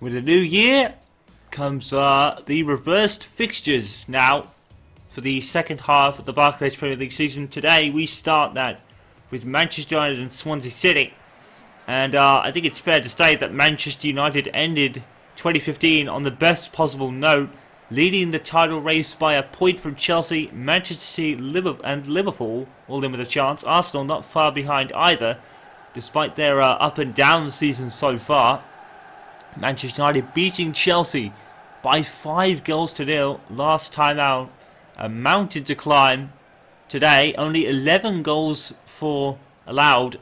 With a new year comes the reversed fixtures now for the second half of the Barclays Premier League season. Today we start that with Manchester United and Swansea City. And I think it's fair to say that Manchester United ended 2015 on the best possible note, leading the title race by a point from Chelsea, Manchester City and Liverpool all in with a chance. Arsenal not far behind either, despite their up and down season so far. Manchester United beating Chelsea by 5-0 last time out. A mountain to climb today. Only 11 goals allowed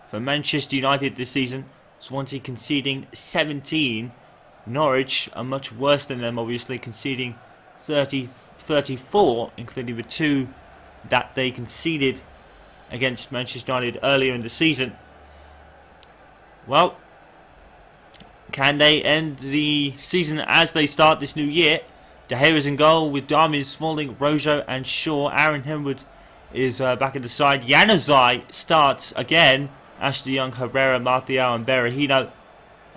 for Manchester United this season. Swansea conceding 17. Norwich are much worse than them, obviously, conceding 34, including the 2 that they conceded against Manchester United earlier in the season. Well, can they end the season as they start this new year? De Gea is in goal with Darmian, Smalling, Rojo and Shaw. Aaron Henwood is back at the side. Januzaj starts again. Ashley Young, Herrera, Martial and Berahino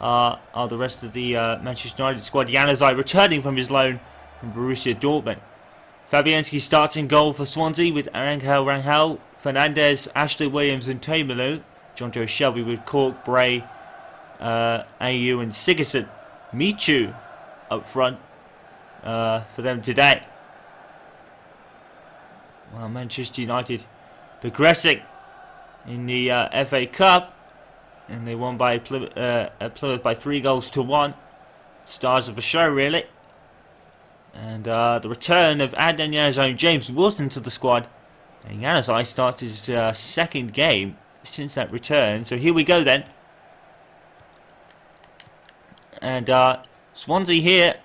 are the rest of the Manchester United squad. Januzaj returning from his loan from Borussia Dortmund. Fabianski starts in goal for Swansea with Rangel, Fernandez, Ashley Williams and Taimulu. Jonjo Shelvey with Cork, Bray, AU and Sigurdsson. Michu up front for them today. Well, Manchester United progressing in the FA Cup, and they won by Plymouth by 3-1. Stars of the show, really. And the return of Adnan Januzaj and James Wilson to the squad. And Januzaj starts his second game since that return. So here we go then. And Swansea here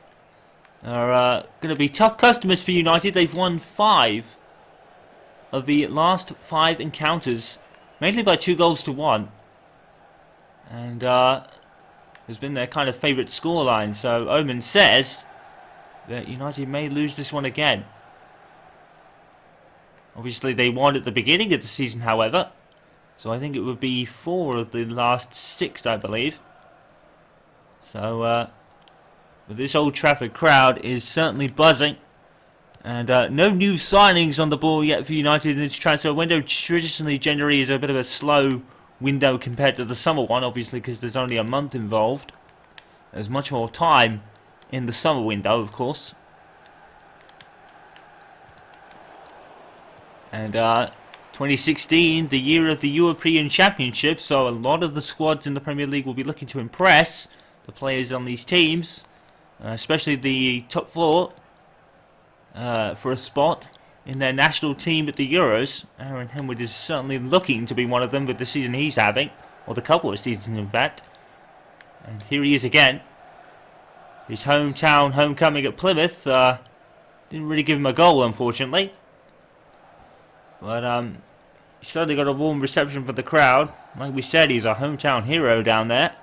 are going to be tough customers for United. They've won 5 of the last 5 encounters, mainly by 2-1. And has been their kind of favourite scoreline. So Omen says that United may lose this one again. Obviously they won at the beginning of the season, however. So I think it would be 4 of the last 6, I believe. So but this Old Trafford crowd is certainly buzzing. And no new signings on the ball yet for United in this transfer window. Traditionally, January is a bit of a slow window compared to the summer one, obviously, because there's only a month involved. There's much more time in the summer window, of course. And 2016, the year of the European Championship, so a lot of the squads in the Premier League will be looking to impress the players on these teams, especially the top 4, for a spot in their national team at the Euros. Aaron Henwood is certainly looking to be one of them with the season he's having, or the couple of seasons in fact. And here he is again. His hometown homecoming at Plymouth didn't really give him a goal, unfortunately. But he certainly got a warm reception from the crowd. Like we said, he's a hometown hero down there.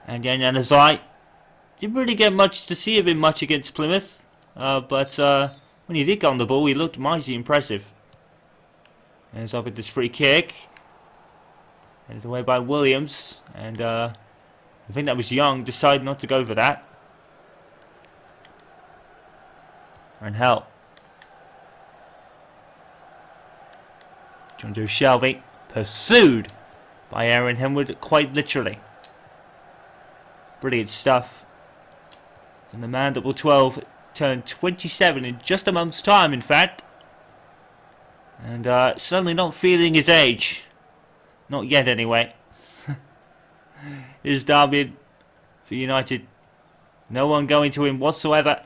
And Januzaj didn't really get much to see of him much against Plymouth. But when he did get on the ball, he looked mighty impressive. And he's up with this free kick. Headed away by Williams. And I think that was Young. Decided not to go for that. Rangel. Jonjo Shelvey. Pursued by Aaron Henwood, quite literally. Brilliant stuff. And the man that will 12 turn 27 in just a month's time, in fact. And certainly not feeling his age. Not yet, anyway. Here's Darmian for United. No one going to him whatsoever.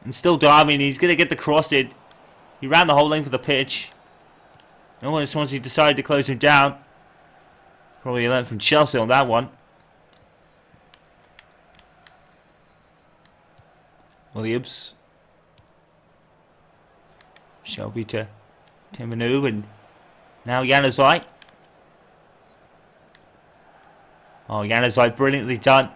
And still Darmian, he's going to get the cross in. He ran the whole length of the pitch. No one at Swansea decided to close him down. Probably learned from Chelsea on that one. Williams. Shelby to Taimulu and now Januzaj. Oh, Januzaj brilliantly done.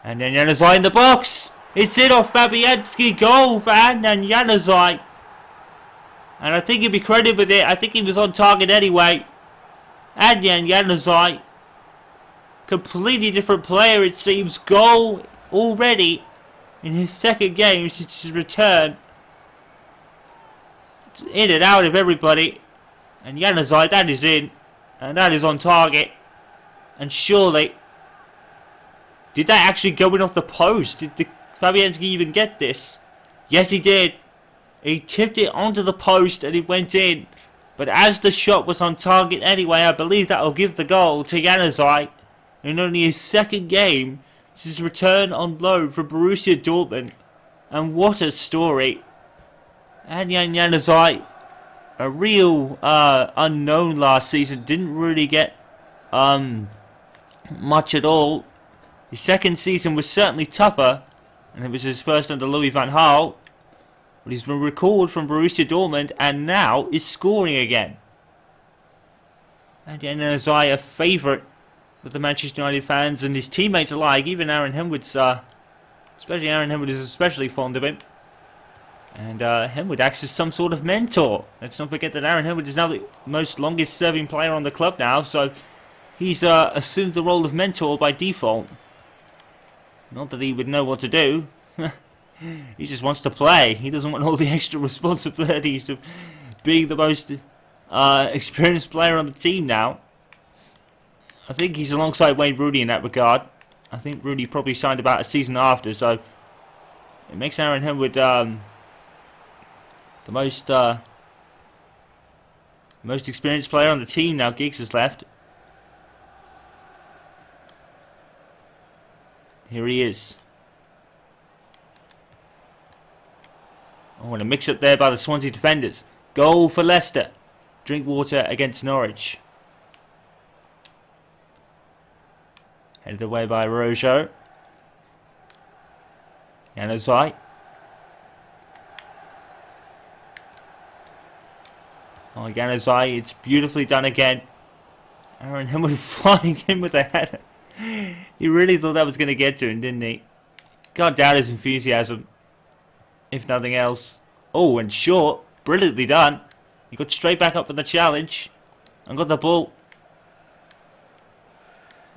And then Januzaj in the box. It's in off Fabianski. Goal for Adnan Januzaj. And I think he'd be credited with it. I think he was on target anyway. Adnan Januzaj Completely different player, it seems. Goal already in his second game since his return. In and out of everybody. And Januzaj, that is in. And that is on target. And surely... Did that actually go in off the post? Did Fabianski even get this? Yes, he did. He tipped it onto the post and it went in. But as the shot was on target anyway, I believe that will give the goal to Januzaj in only his second game since his return on loan from Borussia Dortmund. And what a story. And Januzaj, a real unknown last season, didn't really get much at all. His second season was certainly tougher, and it was his first under Louis van Gaal. But he's been recalled from Borussia Dortmund and now is scoring again. And Januzaj, a favourite with the Manchester United fans and his teammates alike. Even Aaron Henwood's, especially Aaron Henwood is especially fond of him. And Henwood acts as some sort of mentor. Let's not forget that Aaron Henwood is now the most longest serving player on the club now, so he's assumed the role of mentor by default. Not that he would know what to do. He just wants to play. He doesn't want all the extra responsibilities of being the most experienced player on the team now. I think he's alongside Wayne Rooney in that regard. I think Rooney probably signed about a season after, so it makes Aaron Henwood the most experienced player on the team now. Giggs has left. Here he is. Oh, and a mix-up there by the Swansea defenders. Goal for Leicester. Drinkwater against Norwich. Headed away by Rojo. Januzaj. Oh, Januzaj, it's beautifully done again. Aaron Henwood flying in with a header. He really thought that was going to get to him, didn't he? Can't doubt his enthusiasm, if nothing else. Oh, and short. Brilliantly done. He got straight back up for the challenge. And got the ball.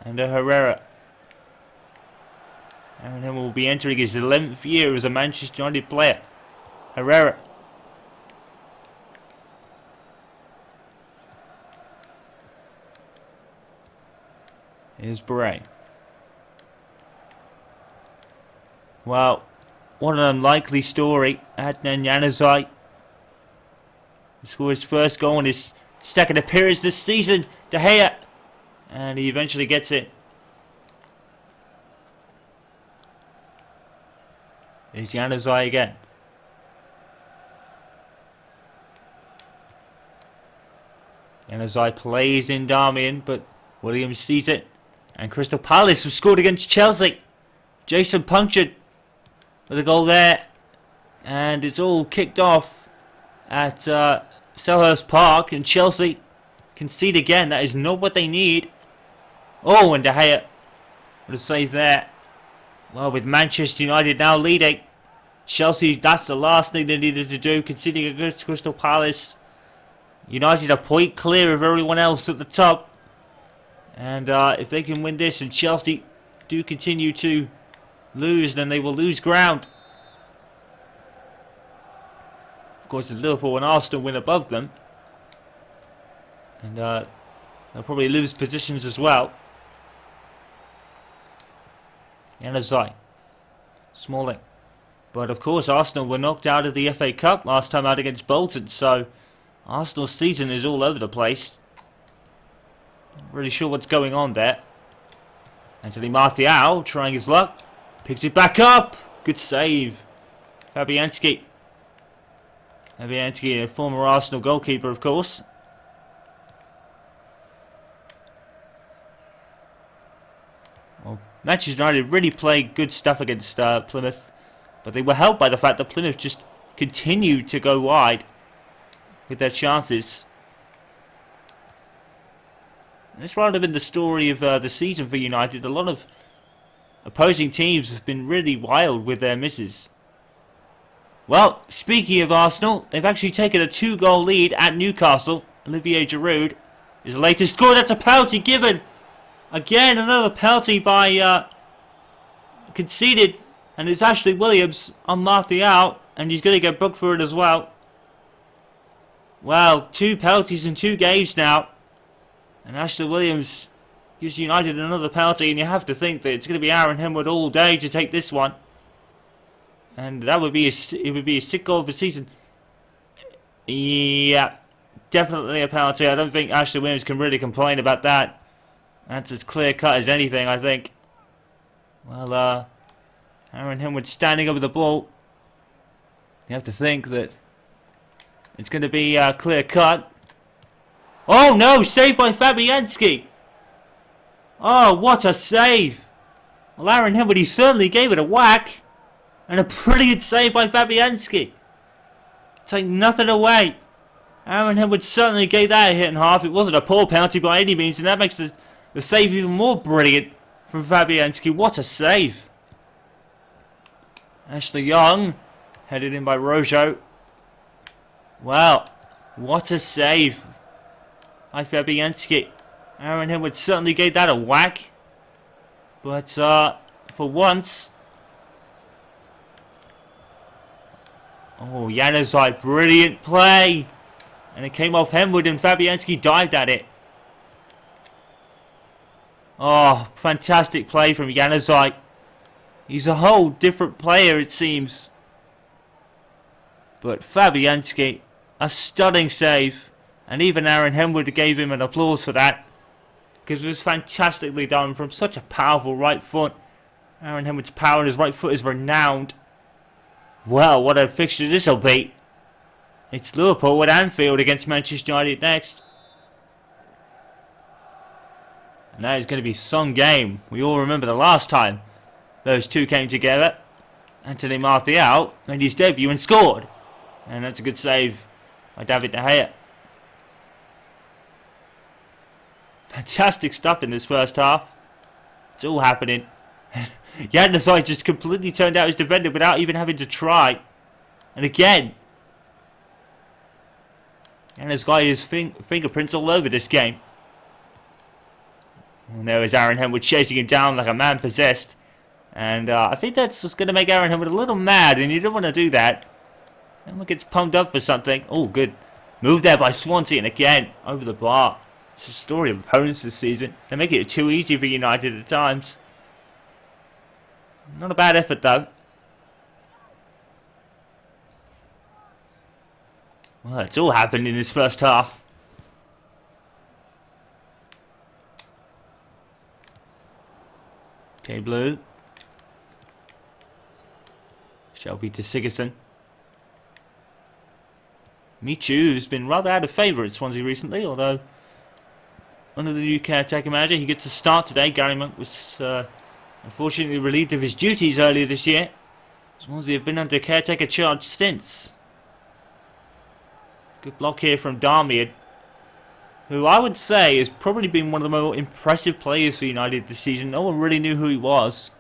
And Herrera. Aaron Henwood will be entering his 11th year as a Manchester United player. Herrera. Here's Beret. Well, what an unlikely story. Adnan Januzaj scored his first goal in his second appearance this season. De Gea. And he eventually gets it. Here's Januzaj again. Januzaj plays in Darmian, but Williams sees it. And Crystal Palace have scored against Chelsea. Jason punctured with a goal there. And it's all kicked off at Selhurst Park. And Chelsea concede again. That is not what they need. Oh, and De Gea with a save there. Well, with Manchester United now leading, Chelsea, that's the last thing they needed to do. Conceding against Crystal Palace. United a point clear of everyone else at the top. And if they can win this and Chelsea do continue to lose, then they will lose ground. Of course, if Liverpool and Arsenal win above them, and they'll probably lose positions as well. Januzaj. Smalling. But of course, Arsenal were knocked out of the FA Cup last time out against Bolton, so Arsenal's season is all over the place. Not really sure what's going on there. Anthony Martial trying his luck. Picks it back up. Good save. Fabianski. Fabianski, a former Arsenal goalkeeper, of course. Well, Manchester United really played good stuff against Plymouth. But they were helped by the fact that Plymouth just continued to go wide with their chances. This might have been the story of the season for United. A lot of opposing teams have been really wild with their misses. Well, speaking of Arsenal, they've actually taken a 2-goal lead at Newcastle. Olivier Giroud is the latest score. That's a penalty given. Again, another penalty by conceded, and it's Ashley Williams on Martial, and he's going to get booked for it as well. Well, 2 penalties in 2 games now, and Ashley Williams gives United another penalty, and you have to think that it's going to be Aaron Henwood all day to take this one, and that would be a sick goal of the season. Yeah, definitely a penalty. I don't think Ashley Williams can really complain about that. That's as clear cut as anything, I think. Well, Aaron Henwood standing over the ball. You have to think that it's going to be clear cut. Oh no, saved by Fabianski. Oh, what a save. Well, Aaron Henwood, he certainly gave it a whack. And a brilliant save by Fabianski. Take nothing away. Aaron Henwood certainly gave that a hit and a half. It wasn't a poor penalty by any means, and that makes the save even more brilliant from Fabianski. What a save. Ashley Young, headed in by Rojo. Well, what a save by Fabianski. Aaron Henwood certainly gave that a whack. But for once... Oh, Januzaj, brilliant play. And it came off Henwood and Fabianski dived at it. Oh, fantastic play from Januzaj. He's a whole different player, it seems. But Fabianski, a stunning save. And even Aaron Henwood gave him an applause for that. Because it was fantastically done from such a powerful right foot. Aaron Henwood's power in his right foot is renowned. Well, what a fixture this will be. It's Liverpool at Anfield against Manchester United next. And that is going to be some game. We all remember the last time those two came together. Anthony Martial made his debut and scored. And that's a good save by David De Gea. Fantastic stuff in this first half. It's all happening. Januzaj just completely turned out his defender without even having to try. And again, Januzaj has fingerprints all over this game. And there is Aaron Henwood chasing him down like a man possessed. And I think that's just going to make Aaron Henwood a little mad, and you don't want to do that. Henwood gets pumped up for something. Oh, good move there by Swansea, and again, over the bar. It's a story of opponents this season. They make it too easy for United at times. Not a bad effort, though. Well, it's all happened in this first half. Jay Blue. Shelby to Sigurdsson. Michu's been rather out of favour at Swansea recently, although under the new caretaker manager, he gets a start today. Gary Monk was unfortunately relieved of his duties earlier this year. Swansea have been under caretaker charge since. Good block here from Darmian, who I would say has probably been one of the more impressive players for United this season. No one really knew who he was.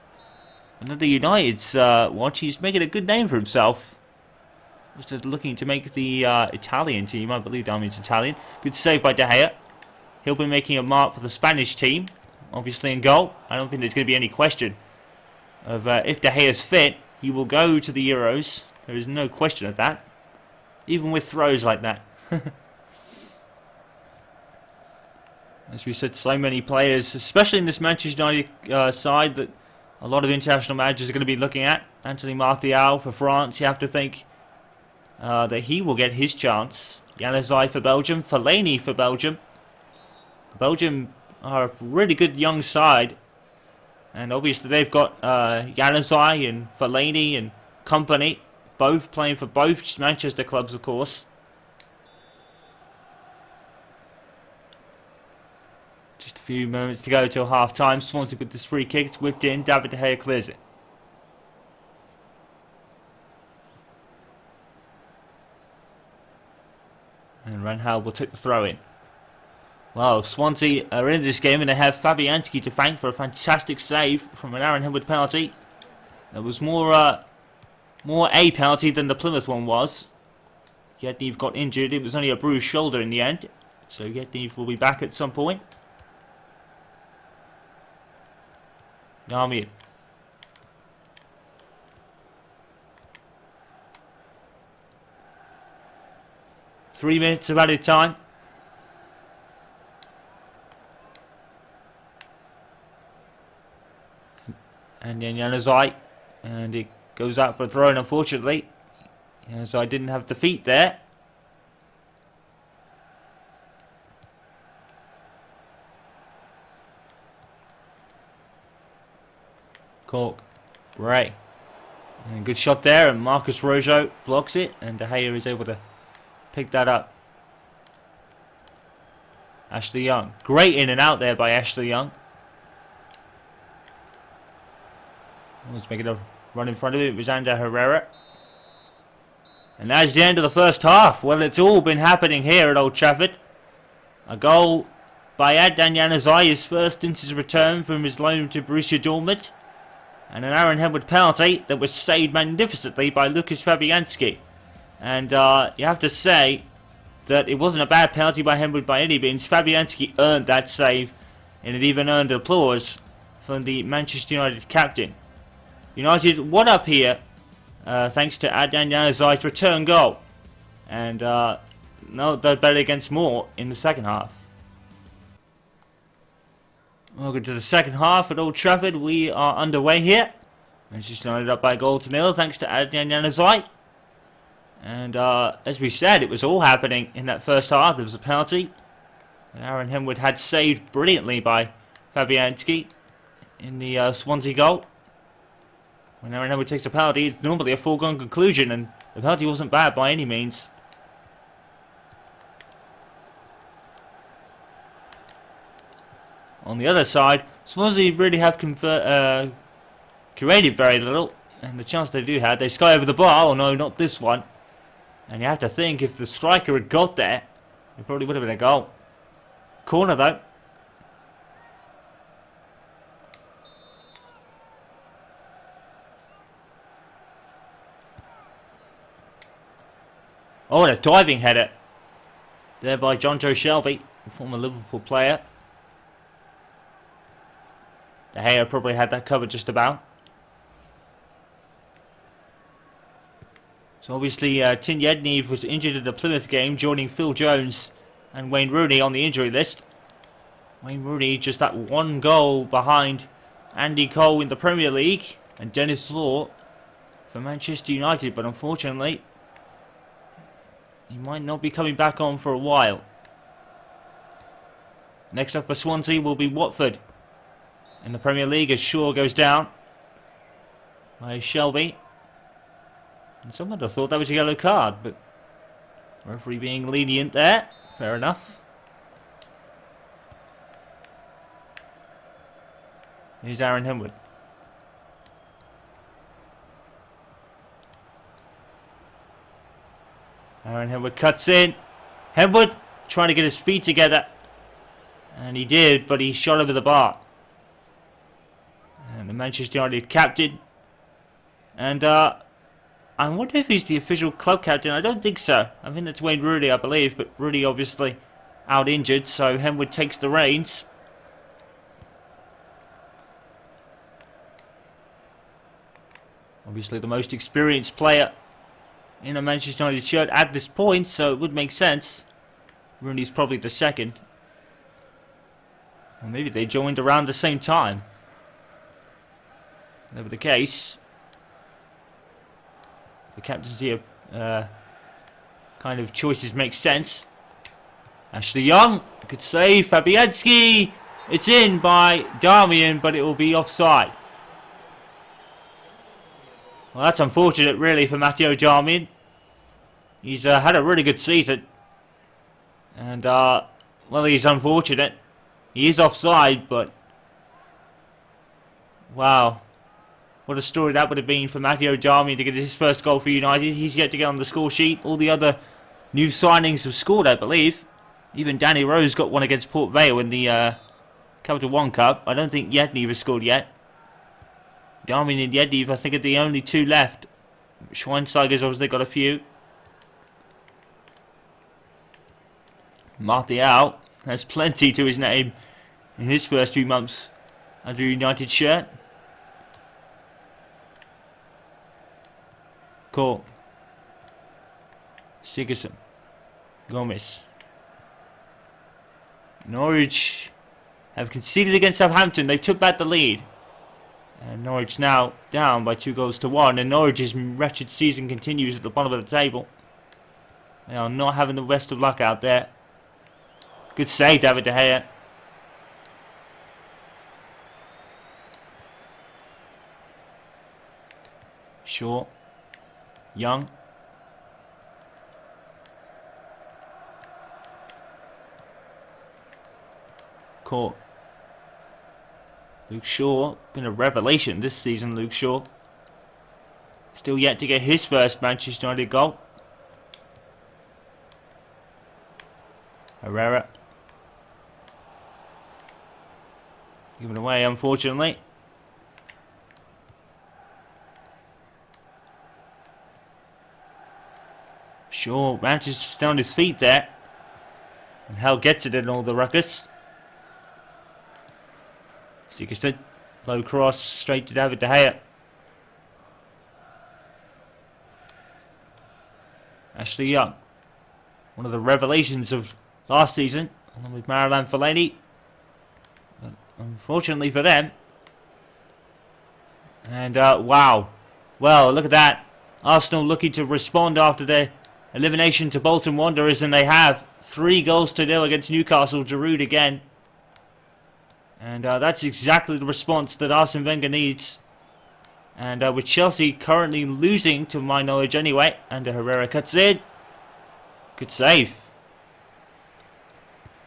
Under United's watch, he's making a good name for himself. Just looking to make the Italian team. I believe Darmian's Italian. Good save by De Gea. He'll be making a mark for the Spanish team, obviously in goal. I don't think there's going to be any question of if De Gea's fit, he will go to the Euros. There is no question of that, even with throws like that. As we said, so many players, especially in this Manchester United side, that a lot of international managers are going to be looking at. Anthony Martial for France, you have to think that he will get his chance. Januzaj for Belgium, Fellaini for Belgium. Belgium are a really good young side, and obviously they've got Januzaj and Fellaini and company, both playing for both Manchester clubs, of course. Just a few moments to go till half time. Swansea with this free kick, it's whipped in. David De Gea clears it. And Ranhal will take the throw in. Well, Swansea are in this game and they have Fabianski to thank for a fantastic save from an Aaron Henwood penalty. There was more a penalty than the Plymouth one was. Yednev got injured. It was only a bruised shoulder in the end. So Yednev will be back at some point. Darmian. Three minutes of added time. And then Januzaj, and it goes out for a throw, and unfortunately, Januzaj didn't have the feet there. Cork, Bray, and good shot there, and Marcus Rojo blocks it, and De Gea is able to pick that up. Ashley Young, great in and out there by Ashley Young. Let's make it a run in front of it. It was Ander Herrera. And that's the end of the first half. Well, it's all been happening here at Old Trafford. A goal by Adnan Januzaj, his first since his return from his loan to Borussia Dortmund. And an Aaron Henwood penalty that was saved magnificently by Lukas Fabianski. And you have to say that it wasn't a bad penalty by Henwood by any means. Fabianski earned that save, and it even earned applause from the Manchester United captain. United one up here, thanks to Adnan Januzaj's return goal. And no, they're better against more in the second half. Welcome to the second half at Old Trafford. We are underway here. Manchester United up by a goal to nil, thanks to Adnan Januzaj. And as we said, it was all happening in that first half. There was a penalty that Aaron Henwood had saved brilliantly by Fabianski in the Swansea goal. When Aaron Henwood takes a penalty, it's normally a foregone conclusion, and the penalty wasn't bad by any means. On the other side, Swansea really have created very little, and the chance they do have, they sky over the bar. Oh no, not this one. And you have to think, if the striker had got there, it probably would have been a goal. Corner though. Oh, and a diving header there by John Joe Shelby, a former Liverpool player. De Gea probably had that covered just about. So obviously Tin Yednev was injured in the Plymouth game, joining Phil Jones and Wayne Rooney on the injury list. Wayne Rooney just that one goal behind Andy Cole in the Premier League and Dennis Law for Manchester United, but unfortunately he might not be coming back on for a while. Next up for Swansea will be Watford in the Premier League as Shaw goes down by Shelby. And someone would have thought that was a yellow card, but referee being lenient there. Fair enough. Here's Aaron Henwood. Aaron Henwood cuts in. Henwood trying to get his feet together. And he did, but he shot over the bar. And the Manchester United captain. And I wonder if he's the official club captain. I don't think so. I think that's Wayne Rooney, I believe. But Rooney obviously out injured, so Henwood takes the reins. Obviously the most experienced player in a Manchester United shirt at this point, so it would make sense. Rooney's probably the second. Or maybe they joined around the same time. Never the case. The captaincy kind of choices make sense. Ashley Young, good save. Fabianski, it's in by Darmian, but it will be offside. Well, that's unfortunate, really, for Matteo Darmian. He's had a really good season. And, well, he's unfortunate. He is offside, but... wow. What a story that would have been for Matteo Darmian to get his first goal for United. He's yet to get on the score sheet. All the other new signings have scored, I believe. Even Danny Rose got one against Port Vale in the Capital One Cup. I don't think Yednev has scored yet. Darmian and Yednev, I think, are the only two left. Schweinsteiger's obviously got a few. Martial has plenty to his name in his first few months under United shirt. Cole. Sigurdsson. Gomez. Norwich have conceded against Southampton. They took back the lead. And Norwich now down by 2-1. And Norwich's wretched season continues at the bottom of the table. They are not having the best of luck out there. Good save, David De Gea. Shaw. Young. Caught. Luke Shaw, been a revelation this season, Luke Shaw. Still yet to get his first Manchester United goal. Herrera. Given away, unfortunately. Shaw manages to stay on his feet there. And Hell gets it in all the ruckus. Sigurdsson, low cross, straight to David De Gea. Ashley Young, one of the revelations of last season, along with Marouane Fellaini. But unfortunately for them. And wow. Well, look at that. Arsenal looking to respond after their elimination to Bolton Wanderers, and they have 3-0 against Newcastle. Giroud again. And that's exactly the response that Arsene Wenger needs. And with Chelsea currently losing, to my knowledge anyway, and Herrera cuts in. Good save.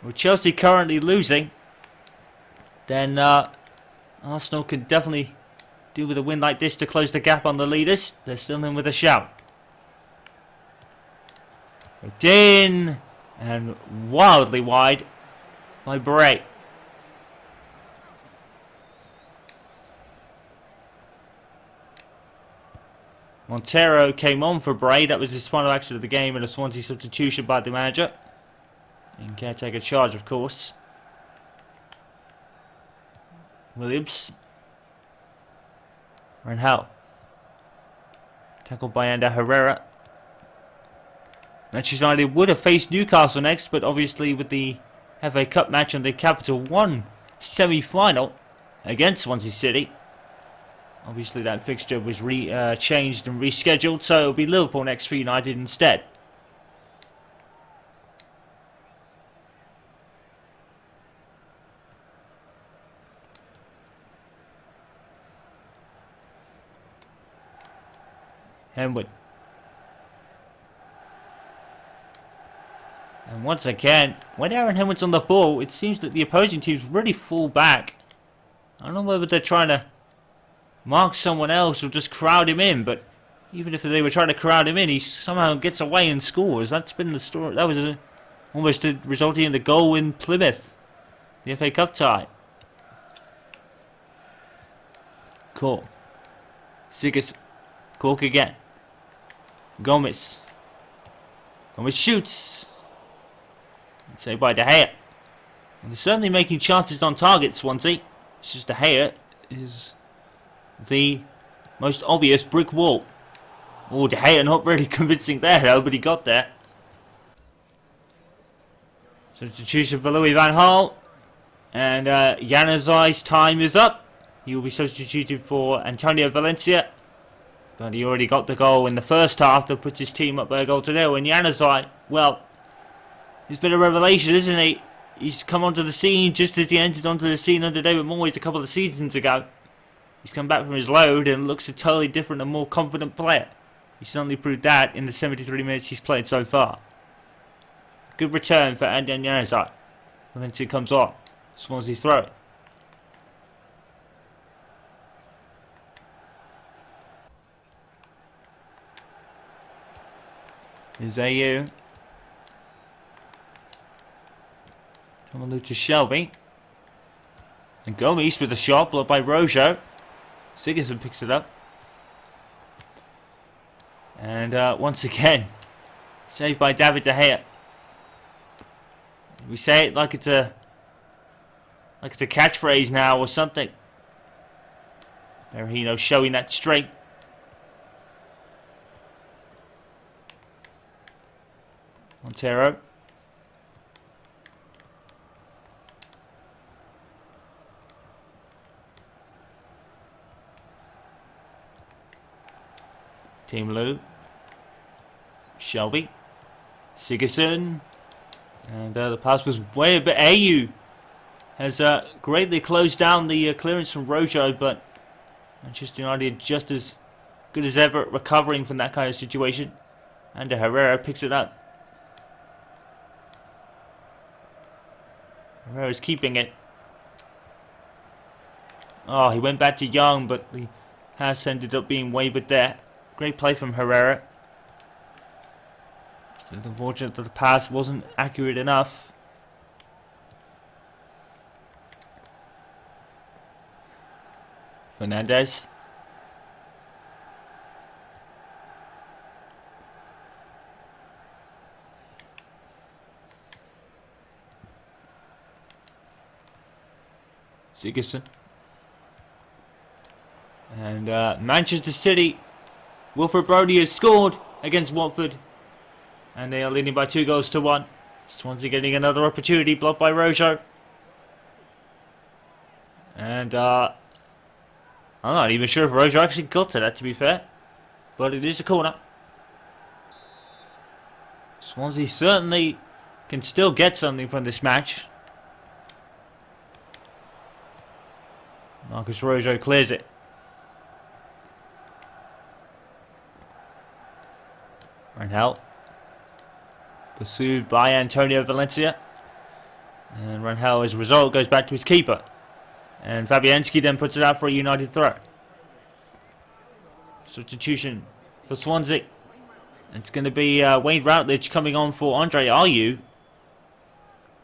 With Chelsea currently losing, then Arsenal can definitely do with a win like this to close the gap on the leaders. They're still in with a shout. Hooked in, and wildly wide by Bray. Montero came on for Bray. That was his final action of the game, and a Swansea substitution by the manager. In caretaker charge, of course. Williams. Renhal. Tackled by Ander Herrera. Manchester United would have faced Newcastle next, but obviously with the FA Cup match and the Capital One semi-final against Swansea City, obviously that fixture was changed and rescheduled, so it'll be Liverpool next for United instead. Henwood. And once again, when Aaron Henwood's on the ball, it seems that the opposing teams really fall back. I don't know whether they're trying to mark someone else or just crowd him in, but even if they were trying to crowd him in, he somehow gets away and scores. That's been the story. That was almost resulting in the goal in Plymouth, the FA Cup tie. Cork. Sigurdsson. Cork again. Gomez. Gomez shoots. Saved by De Gea. And they're certainly making chances on target, Swansea. It's just De Gea is the most obvious brick wall. Oh, De Gea not really convincing there though, but he got there. Substitution for Louis van Gaal. And Januzaj's time is up. He will be substituted for Antonio Valencia. But he already got the goal in the first half that puts his team up by a goal to nil. And Januzaj, well, he's been a revelation, isn't he? He's come onto the scene just as he entered onto the scene under David Moyes a couple of seasons ago. He's come back from his load and looks a totally different and more confident player. He's certainly proved that in the 73 minutes he's played so far. Good return for Adnan Januzaj. Valencia comes on. Swansea throw. Here's AU. Come to Shelby. And Gomes with a shot blocked by Rojo. Sigurdsson picks it up. And once again, saved by David De Gea. We say it like it's a catchphrase now or something. Berahino showing that strength. Montero. Team Lou. Shelby. Sigurdsson. And the pass was way a bit. AU has greatly closed down the clearance from Rojo, but Manchester United just as good as ever at recovering from that kind of situation. And Herrera picks it up. Herrera's keeping it. Oh, he went back to Young, but the pass ended up being wavered there. Great play from Herrera. It's unfortunate that the pass wasn't accurate enough. Fernandez. Sigurdsson. And Manchester City. Wilfred Brody has scored against Watford. And they are leading by 2-1. Swansea getting another opportunity, blocked by Rojo. And I'm not even sure if Rojo actually got to that, to be fair. But it is a corner. Swansea certainly can still get something from this match. Marcus Rojo clears it. Rangel. Pursued by Antonio Valencia. And Rangel, as a result, goes back to his keeper. And Fabianski then puts it out for a United throw. Substitution for Swansea. It's going to be Wayne Routledge coming on for Andre Ayew.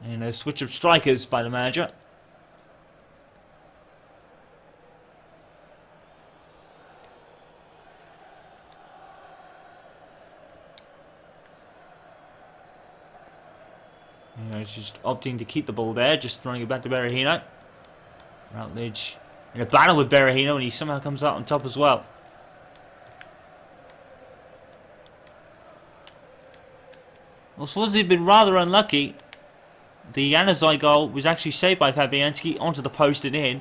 And a switch of strikers by the manager. He's just opting to keep the ball there, just throwing it back to Berahino. Routledge in a battle with Berahino, and he somehow comes out on top as well. Well, Swansea have been rather unlucky. The Januzaj goal was actually saved by Fabianski onto the post and in.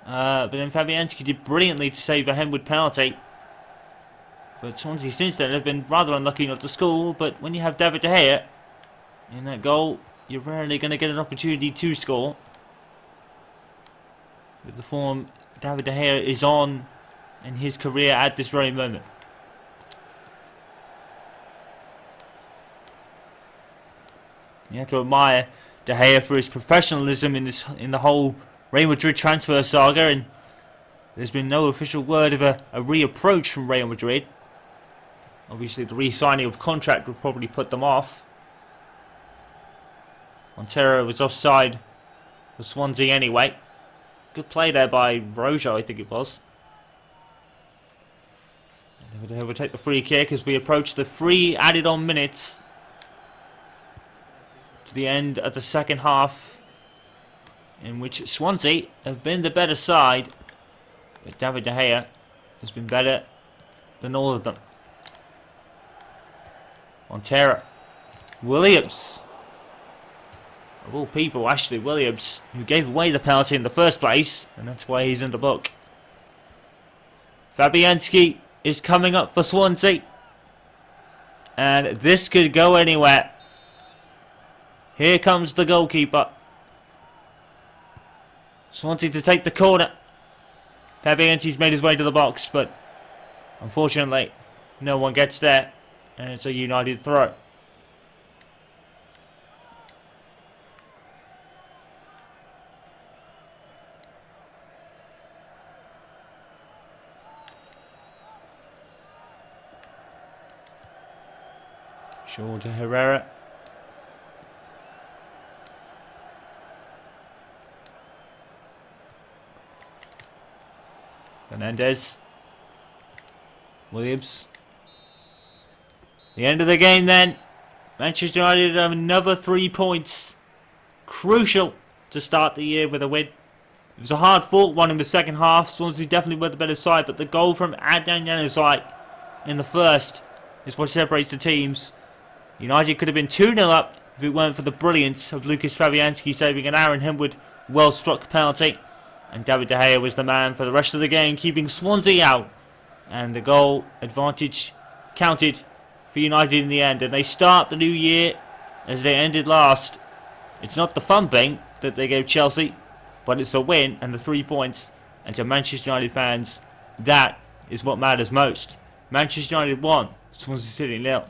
But then Fabianski did brilliantly to save a Henwood penalty. But Swansea since then have been rather unlucky not to score. But when you have David De Gea in that goal, you're rarely going to get an opportunity to score. With the form David De Gea is on in his career at this very moment. You have to admire De Gea for his professionalism in the whole Real Madrid transfer saga, and there's been no official word of a reapproach from Real Madrid. Obviously, the re-signing of contract would probably put them off. Montero was offside for Swansea anyway. Good play there by Rojo, I think it was. And we'll take the free kick as we approach the 3 added-on minutes to the end of the second half, in which Swansea have been the better side, but David De Gea has been better than all of them. Montero. Williams. Of all people, Ashley Williams, who gave away the penalty in the first place, and that's why he's in the book. Fabianski is coming up for Swansea. And this could go anywhere. Here comes the goalkeeper. Swansea to take the corner. Fabianski's made his way to the box, but unfortunately, no one gets there. And it's a United throw. Shaw to Herrera. Fernandez. Williams. The end of the game then. Manchester United have another 3 points. Crucial to start the year with a win. It was a hard fought one in the second half. Swansea definitely were the better side, but the goal from Adnan Januzaj in the first is what separates the teams. United could have been 2-0 up if it weren't for the brilliance of Lucas Fabianski saving an Aaron Hemwood well-struck penalty. And David De Gea was the man for the rest of the game, keeping Swansea out. And the goal advantage counted for United in the end. And they start the new year as they ended last. It's not the thumping that they gave Chelsea, but it's a win and the 3 points. And to Manchester United fans, that is what matters most. Manchester United 1, Swansea City 0.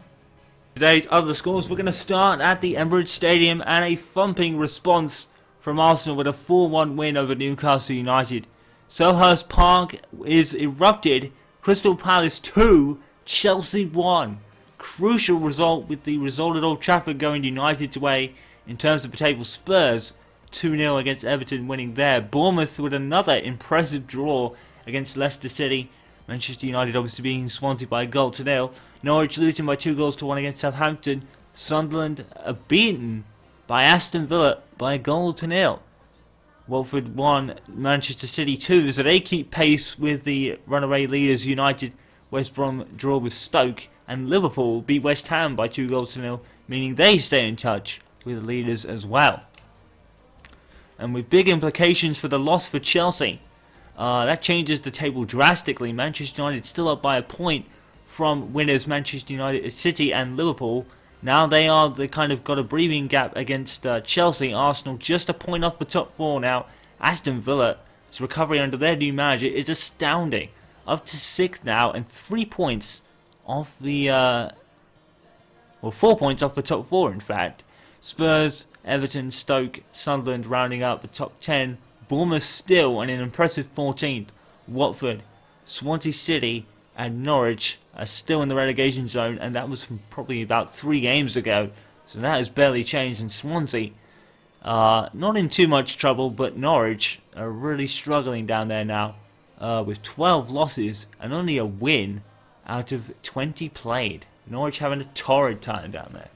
Today's other scores, we're going to start at the Emirates Stadium and a thumping response from Arsenal with a 4-1 win over Newcastle United. Selhurst Park is erupted. Crystal Palace 2, Chelsea 1. Crucial result with the result at Old Trafford going United's way in terms of the table. Spurs 2-0 against Everton winning there. Bournemouth with another impressive draw against Leicester City. Manchester United obviously beating Swansea by a goal to 0. Norwich losing by 2-1 against Southampton. Sunderland are beaten by Aston Villa by a goal to 0. Watford 1, Manchester City 2, so they keep pace with the runaway leaders United. West Brom draw with Stoke, and Liverpool beat West Ham by 2-0, meaning they stay in touch with the leaders as well. And with big implications for the loss for Chelsea, that changes the table drastically. Manchester United still up by a point from winners Manchester United, City and Liverpool. Now they kind of got a breathing gap against Chelsea. Arsenal just a point off the top 4 now. Aston Villa's recovery under their new manager is astounding. Up to 6th now and 3 points off the 4 points off the top 4 in fact. Spurs, Everton, Stoke, Sunderland rounding out the top 10. Bournemouth still in an impressive 14th. Watford, Swansea City and Norwich are still in the relegation zone, and that was from probably about 3 games ago, so that has barely changed. And Swansea not in too much trouble, but Norwich are really struggling down there now with 12 losses and only a win out of 20 played. Norwich having a torrid time down there.